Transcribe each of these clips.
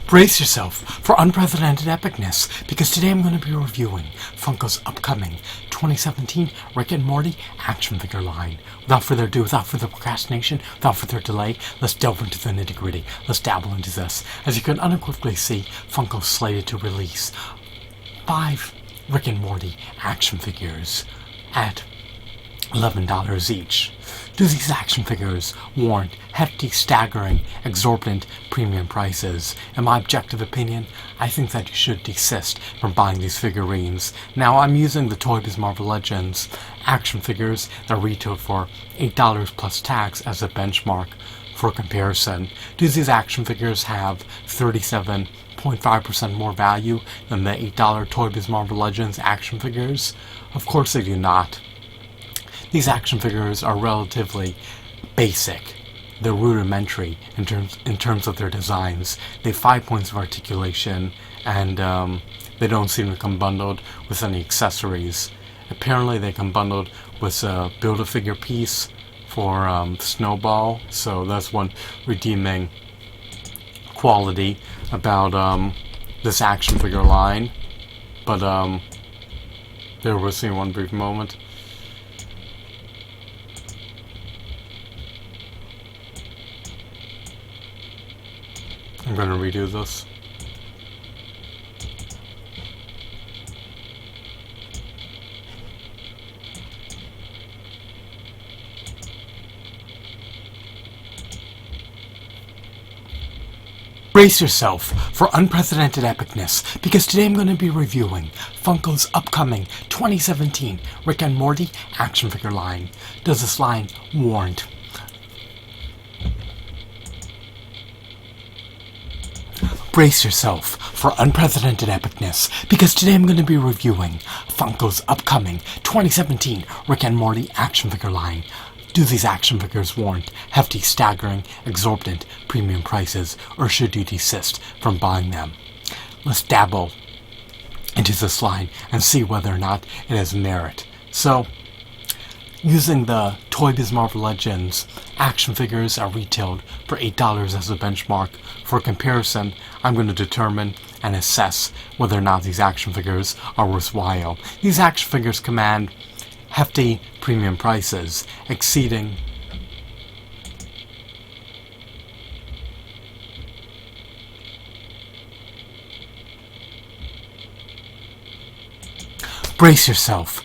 Brace yourself for unprecedented epicness, because today I'm going to be reviewing Funko's upcoming 2017 Rick and Morty action figure line. Without further ado, without further procrastination, without further delay, let's delve into the nitty-gritty. Let's dabble into this. As you can unequivocally see, Funko's slated to release 5 Rick and Morty action figures at $11 each. Do these action figures warrant hefty, staggering, exorbitant premium prices? In my objective opinion, I think that you should desist from buying these figurines. Now, I'm using the Toy Biz Marvel Legends action figures that retail for $8 plus tax as a benchmark for comparison. Do these action figures have 37.5% more value than the $8 Toy Biz Marvel Legends action figures? Of course they do not. These action figures are relatively basic. They're rudimentary in terms of their designs. They have 5 points of articulation, and they don't seem to come bundled with any accessories. Apparently they come bundled with a Build-A-Figure piece for Snowball, so that's one redeeming quality about this action figure line. But bear with me one brief moment. I'm going to redo this. Brace yourself for unprecedented epicness, because today I'm going to be reviewing Funko's upcoming 2017 Rick and Morty action figure line. Does this line warrant Brace yourself for unprecedented epicness, because today I'm going to be reviewing Funko's upcoming 2017 Rick and Morty action figure line. Do these action figures warrant hefty, staggering, exorbitant premium prices, or should you desist from buying them? Let's dabble into this line and see whether or not it has merit. So, using the Toy Biz Marvel Legends action figures are retailed for $8 as a benchmark. For comparison, I'm going to determine and assess whether or not these action figures are worthwhile. These action figures command hefty premium prices, exceeding Brace yourself.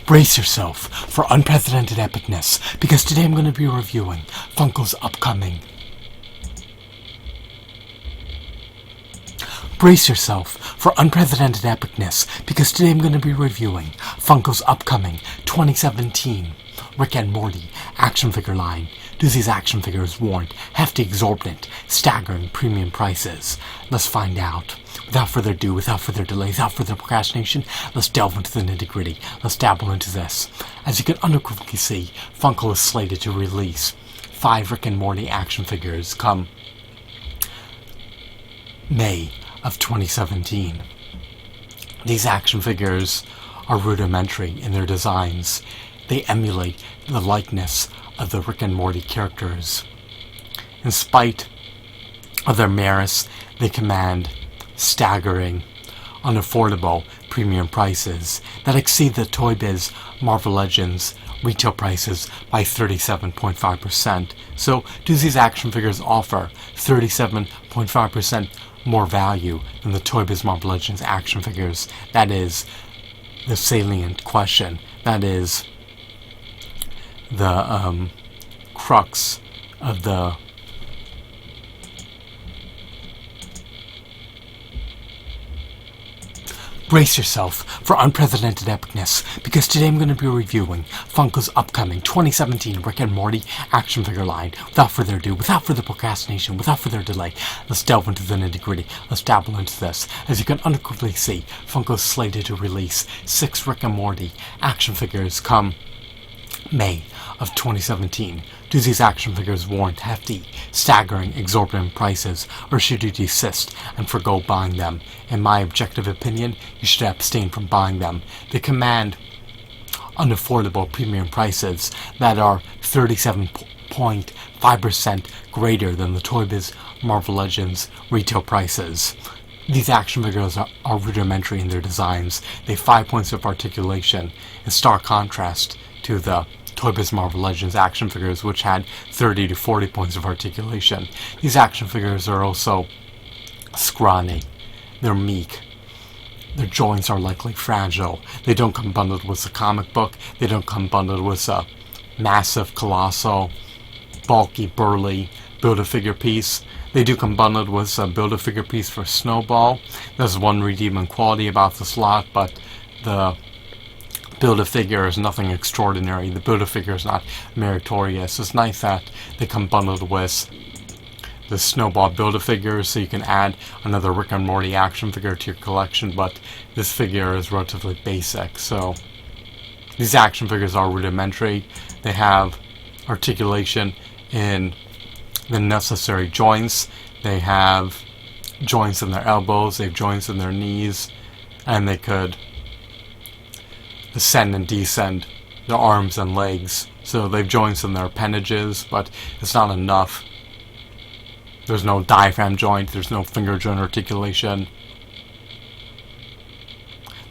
Brace yourself for unprecedented epicness, because today I'm going to be reviewing Funko's upcoming. Brace yourself for unprecedented epicness, because today I'm going to be reviewing Funko's upcoming 2017 Rick and Morty action figure line. Do these action figures warrant hefty, exorbitant, staggering premium prices? Let's find out. Without further ado, without further delay, without further procrastination, let's delve into the nitty-gritty. Let's dabble into this. As you can unequivocally see, Funko is slated to release 5 Rick and Morty action figures come May of 2017. These action figures are rudimentary in their designs. They emulate the likeness of the Rick and Morty characters. In spite of their merits, they command staggering, unaffordable premium prices that exceed the Toy Biz Marvel Legends retail prices by 37.5%. So, do these action figures offer 37.5% more value than the Toy Biz Marvel Legends action figures? That is the salient question. That is the crux of the Brace yourself for unprecedented epicness, because today I'm going to be reviewing Funko's upcoming 2017 Rick and Morty action figure line. Without further ado, without further procrastination, without further delay, let's delve into the nitty-gritty. Let's dabble into this. As you can unequivocally see, Funko's slated to release 6 Rick and Morty action figures come May of 2017. Do these action figures warrant hefty, staggering, exorbitant prices, or should you desist and forgo buying them? In my objective opinion, you should abstain from buying them. They command unaffordable premium prices that are 37.5% greater than the Toy Biz Marvel Legends retail prices. These action figures are rudimentary in their designs. They have 5 points of articulation, in stark contrast to the Toy Biz Marvel Legends action figures, which had 30 to 40 points of articulation. These action figures are also scrawny. They're meek. Their joints are likely fragile. They don't come bundled with a comic book. They don't come bundled with a massive, colossal, bulky, burly Build-A-Figure piece. They do come bundled with a Build-A-Figure piece for Snowball. There's one redeeming quality about this lot, but the Build-A-Figure is nothing extraordinary. The Build-A-Figure is not meritorious. It's nice that they come bundled with the Snowball Build-A-Figure, so you can add another Rick and Morty action figure to your collection, but this figure is relatively basic, so these action figures are rudimentary. They have articulation in the necessary joints. They have joints in their elbows, they have joints in their knees, and they could ascend and descend their arms and legs. So they have joints in their appendages, but it's not enough. There's no diaphragm joint, there's no finger joint articulation,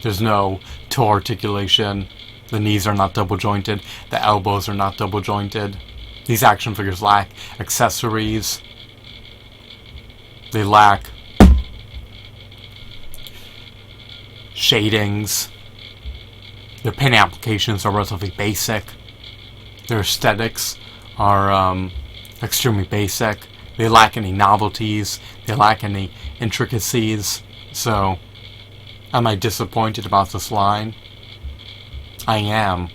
there's no toe articulation, the knees are not double jointed, the elbows are not double jointed. These action figures lack accessories, they lack shadings, their paint applications are relatively basic, their aesthetics are extremely basic. They lack any novelties, they lack any intricacies, so am I disappointed about this line? I am.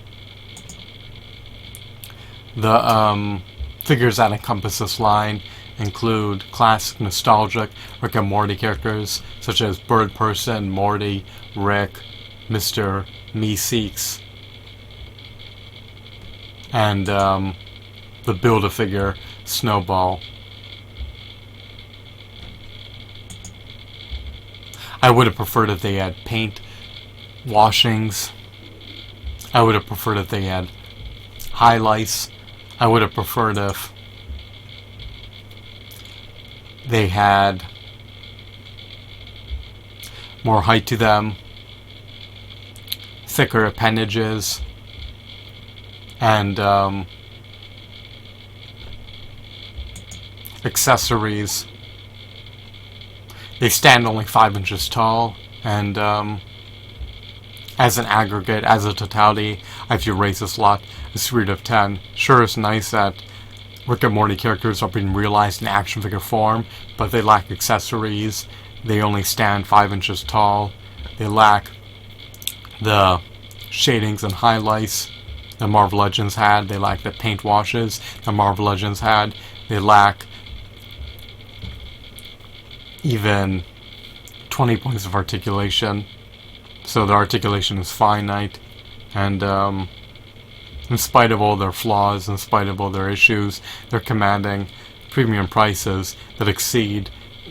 The figures that encompass this line include classic nostalgic Rick and Morty characters such as Bird Person, Morty, Rick, Mr. Meeseeks, and the Build-A-Figure Snowball. I would have preferred if they had paint washings. I would have preferred if they had highlights. I would have preferred if they had more height to them, thicker appendages, and accessories. They stand only 5 inches tall, and as an aggregate, as a totality, I feel rate this lot a 3 out of 10. Sure, it's nice that Rick and Morty characters are being realized in action figure form, but they lack accessories. They only stand 5 inches tall. They lack the shadings and highlights that Marvel Legends had. They lack the paint washes that Marvel Legends had. They lack even 20 points of articulation, so the articulation is finite, and in spite of all their flaws, in spite of all their issues, they're commanding premium prices that exceed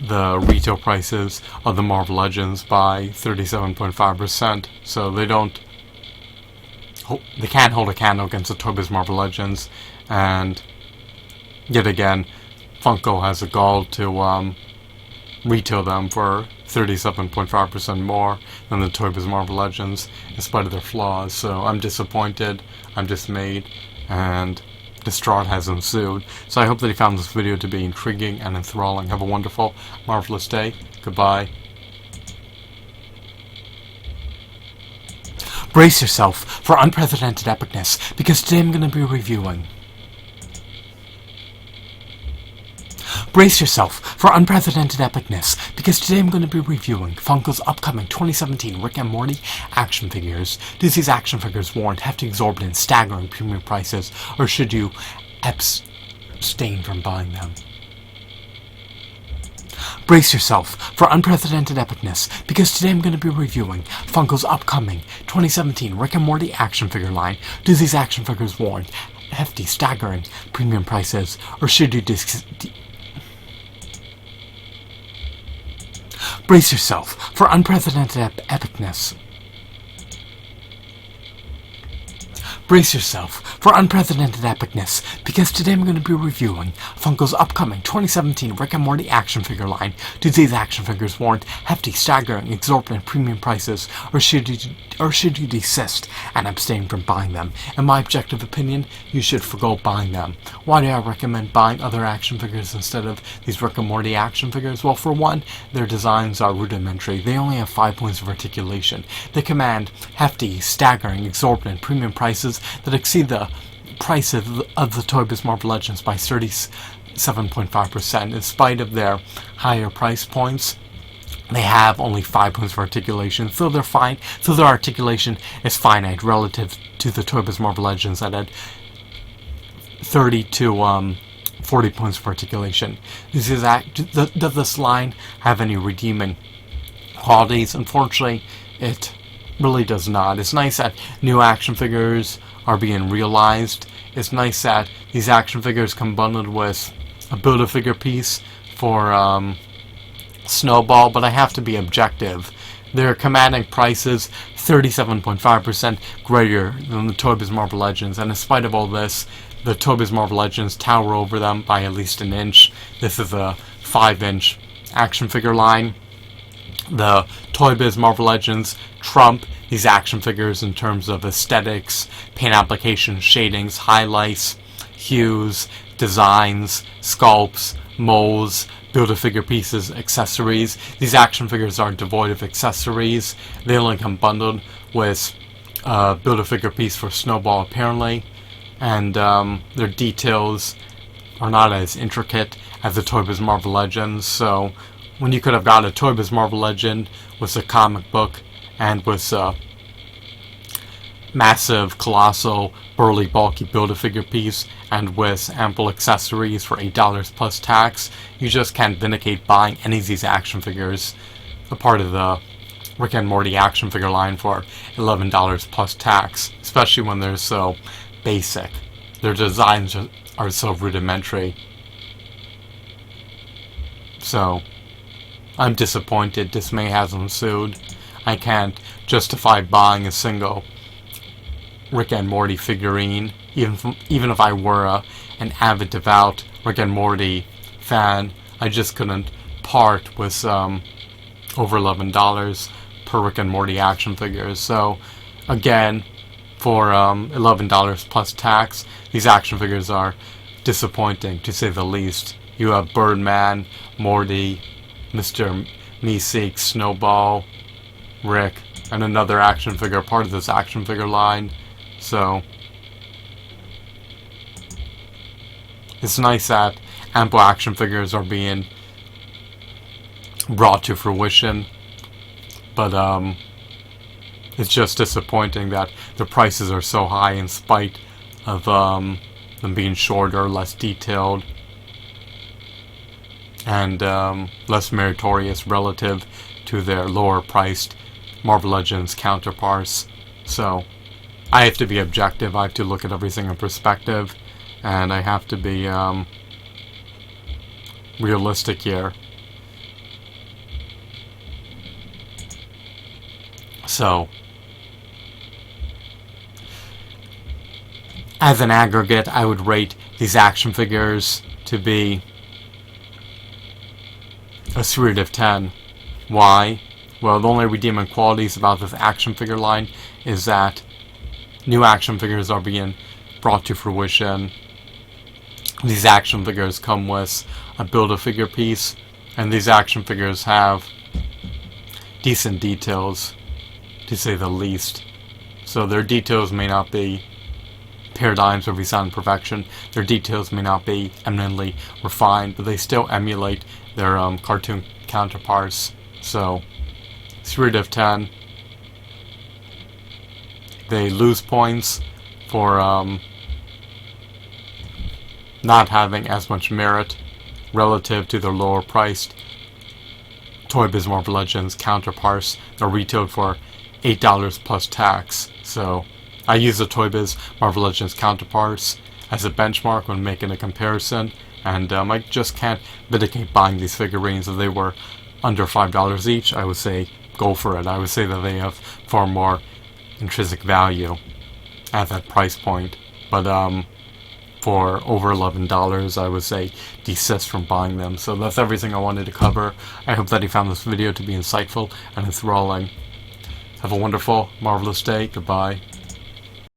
the retail prices of the Marvel Legends by 37.5%, so they can't hold a candle against the Toy Biz Marvel Legends, and yet again, Funko has the gall to retail them for 37.5% more than the Toy Biz Marvel Legends, in spite of their flaws. So I'm disappointed, I'm dismayed, and distraught has ensued. So I hope that you found this video to be intriguing and enthralling. Have a wonderful, marvelous day. Goodbye. Brace yourself for unprecedented epicness, because today I'm going to be reviewing. Brace yourself for unprecedented epicness, because today I'm going to be reviewing Funko's upcoming 2017 Rick and Morty action figures. Do these action figures warrant hefty, exorbitant, staggering premium prices, or should you abstain from buying them? Brace yourself for unprecedented epicness, because today I'm going to be reviewing Funko's upcoming 2017 Rick and Morty action figure line. Do these action figures warrant hefty, staggering premium prices, or should you Brace yourself for unprecedented epicness. Brace yourself for unprecedented epicness, because today I'm going to be reviewing Funko's upcoming 2017 Rick and Morty action figure line. Do these action figures warrant hefty, staggering, exorbitant premium prices, or should you desist and abstain from buying them? In my objective opinion, you should forgo buying them. Why do I recommend buying other action figures instead of these Rick and Morty action figures? Well, for one, their designs are rudimentary. They only have 5 points of articulation. They command hefty, staggering, exorbitant premium prices that exceed the price of the Toy Biz Marvel Legends by 37.5%. In spite of their higher price points, they have only 5 points of articulation, so they're fine. So their articulation is finite relative to the Toy Biz Marvel Legends that had 30 to 40 points of articulation. Does this line have any redeeming qualities? Unfortunately, it really does not. It's nice that new action figures are being realized. It's nice that these action figures come bundled with a Build-A-Figure piece for Snowball, but I have to be objective. Their commanding prices 37.5% greater than the Toy Biz Marvel Legends, and in spite of all this, the Toy Biz Marvel Legends tower over them by at least an inch. This is a 5-inch action figure line. The Toy Biz Marvel Legends trump these action figures in terms of aesthetics, paint application, shadings, highlights, hues, designs, sculpts, molds, Build-A-Figure pieces, accessories. These action figures are devoid of accessories. They only come bundled with a Build-A-Figure piece for Snowball apparently, and their details are not as intricate as the Toy Biz Marvel Legends. So when you could have got a Toy Biz Marvel Legend with a comic book and with a massive, colossal, burly, bulky Build-A-Figure piece and with ample accessories for $8 plus tax, you just can't vindicate buying any of these action figures, a part of the Rick and Morty action figure line, for $11 plus tax, especially when they're so basic. Their designs are so rudimentary. So I'm disappointed. Dismay has ensued. I can't justify buying a single Rick and Morty figurine, even if I were an avid, devout Rick and Morty fan. I just couldn't part with over $11 per Rick and Morty action figures. So again, for $11 plus tax, these action figures are disappointing, to say the least. You have Birdman, Morty, Mr. Meeseeks, Snowball, Rick, and another action figure, part of this action figure line. So it's nice that ample action figures are being brought to fruition, but it's just disappointing that the prices are so high in spite of them being shorter, less detailed, and less meritorious relative to their lower priced Marvel Legends counterparts. So I have to be objective. I have to look at everything in perspective, and I have to be realistic here. So as an aggregate, I would rate these action figures to be a 3 out of 10. Why? Well, the only redeeming qualities about this action figure line is that new action figures are being brought to fruition. These action figures come with a Build-A-Figure piece, and these action figures have decent details, to say the least. So their details may not be paradigms of design perfection. Their details may not be eminently refined, but they still emulate their cartoon counterparts. So 3 out of 10. They lose points for not having as much merit relative to their lower priced Toy Biz Marvel Legends counterparts. They're retailed for $8 plus tax. So I use the Toy Biz Marvel Legends counterparts as a benchmark when making a comparison, and I just can't vindicate buying these figurines. If they were under $5 each, I would say go for it. I would say that they have far more intrinsic value. at that price point. But for over $11, I would say desist from buying them. So that's everything I wanted to cover. I hope that you found this video to be insightful and enthralling. Have a wonderful, marvelous day. Goodbye.